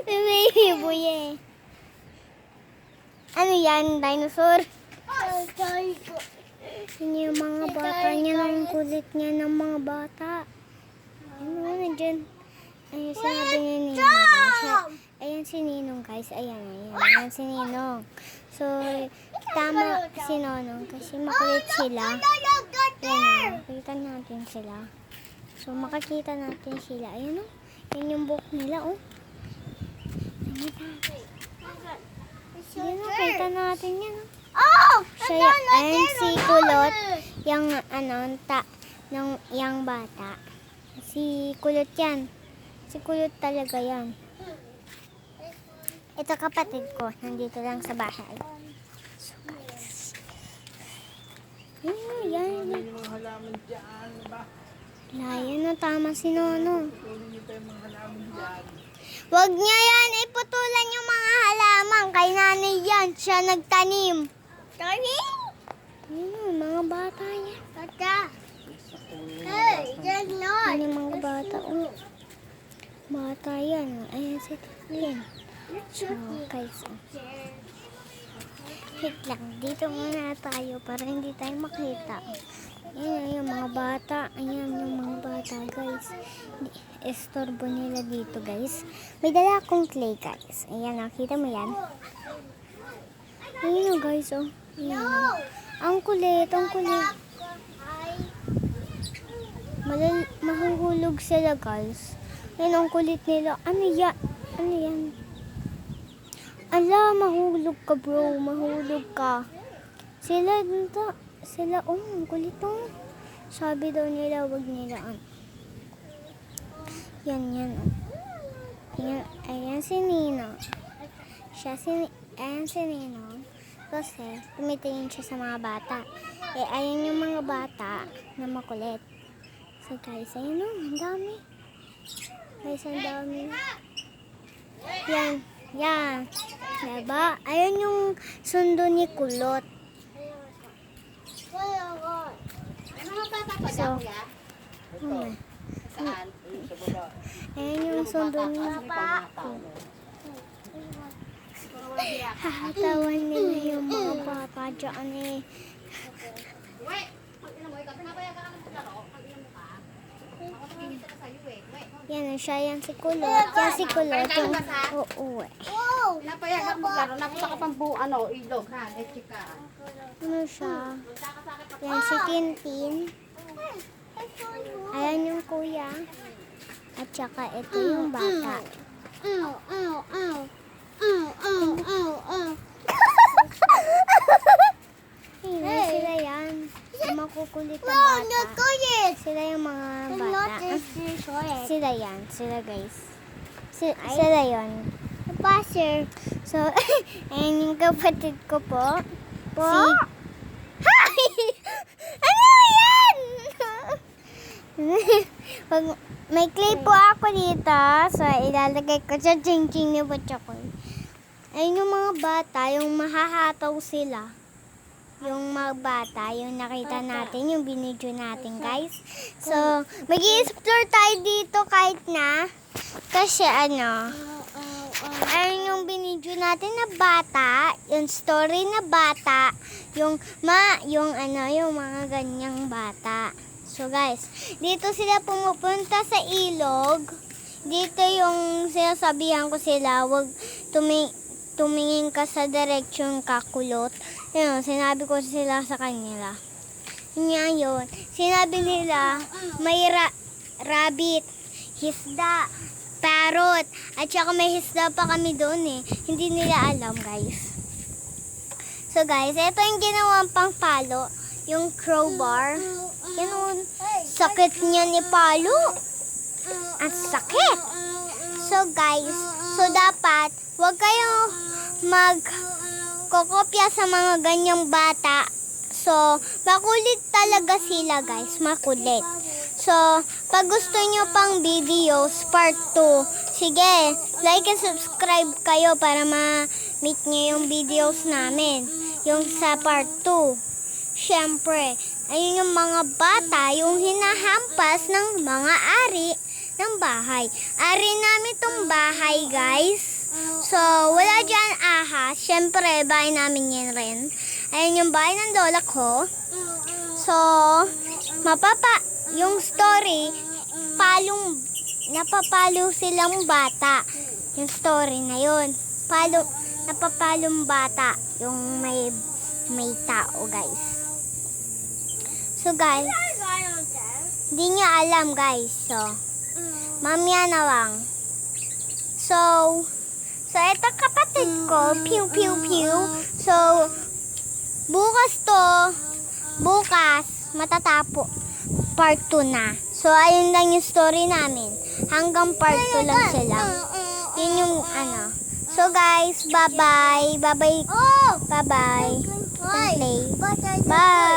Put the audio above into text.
Baby boy eh. Ano yan? Dinosaur? Yun yung mga bata niya. Ang kulit niya ng mga bata. Ano, nandyan. Ayun, sinabi ni Ninong. Ayan si Ninong, guys. Ayan si Ninong. So, tama si Nonong kasi makulit sila. Ayan, makita natin sila. So, makakita natin sila. Ayan, oh. Yan yung buhok nila, oh. Ayan, oh. Kita natin yan, oh. So, ayan si Kulot. Yung, yung bata. Si Kulot yan. Si Kulot talaga yan. Ito kapatid ko. Nandito lang sa bahay. So, guys. Yan. Yung mga halaman dyan, ba? Layan na, tama si Nono. Putulin niyo pa yung mga halaman dyan. Huwag niya yan iputulan yung mga halaman. Kay nanay yan. Siya nagtanim. Tanim? Yun, mga bata yan. Bata. Hey, you're not. Yan yung mga bata. Oh. Bata yan. Ayan si Tatlin. So, guys. Wait lang. Dito muna tayo para hindi tayo makita. Ayan yung mga bata. Ayan yung mga bata, guys. Estorbo nila dito, guys. May dala akong clay, guys. Ayan, nakita mo yan? Ayan, guys, oh. Ayan. Ang kulit, ang kulit. Mahuhulog sila, guys. Ayan, ang kulit nila. Ano yan? Ano yan? Ala, mahulog ka, bro. Mahulog ka. Sila dito. Sila, ang kulit, oh. Sabi daw nila, wag nila, Yan, oh. Ayan si Nino. Ayan si Nino. Kasi, tumitingin siya sa mga bata. Ayan yung mga bata na makulit. So, guys, ayan, oh. Ang dami. Guys, ang dami. Yan. Diba? Ayan yung sundo ni Kulot. So, ayan yung sundo ni Kulot. Hahatawan nila yung mga bata dyan eh. Yan siya, yan si Kulot. Yan si Kulot yung uuwi. Napayagan mo laro, napasa ka pang ilog, ha? Chika. Ano siya? Yan si Tintin. Ayan yung kuya. At saka ito yung bata. Sila yan. Yung makukulit na bata. Sila yung mga bata. Sila yan. Sila, guys. Sila yun. Passer. So, ayan yung kapatid ko po. Hi! Ano yan? May clay po ako dito. So, ilalagay ko sa ching-ching ni Butchokoy. Ayun yung mga bata, yung mahahataw sila. Yung mga bata, yung nakita natin, yung binidyo natin, guys. So, mag-i-explore tayo dito kahit na. Kasi ayun yung binidyo natin na bata, yung story na bata, yung mga ganyang bata. So, guys, dito sila pumupunta sa ilog. Dito yung sinasabihan ko sila, wag tumingin ka sa direksyon kakulot. Yun, sinabi ko sila sa kanila. Ngayon, sinabi nila, may rabbit, hisda, parrot, at saka may hisda pa kami doon eh. Hindi nila alam, guys. So, guys, ito yung ginawang pang palo, yung crowbar. Yan, sakit niya ni Palo. Ang sakit. So, guys, dapat, wag kayo magkokopya sa mga ganyang bata. So, makulit talaga sila, guys. Makulit. So, pag gusto nyo pang videos, part 2, sige, like and subscribe kayo para ma-meet nyo yung videos namin. Yung sa part 2. Siyempre, Ayun yung mga bata, yung hinahampas ng mga ari ng bahay. Ari namin tong bahay, guys. So, wala dyan ahas. Syempre, bahay namin yan rin. Ayun yung bahay ng lola ko. So, yung story, napapalo silang bata. Yung story na yun. Napapalong bata. Yung may tao, guys. So, guys, hindi niya alam, guys. So, mamaya na lang. So, eto kapatid ko, pew, pew, pew. So, bukas, matatapo. Part 2 na. So, ayun lang yung story namin. Hanggang part 2 lang sila. Yun yung ano. So, guys, bye-bye. Bye-bye. Bye-bye. Play. Bye.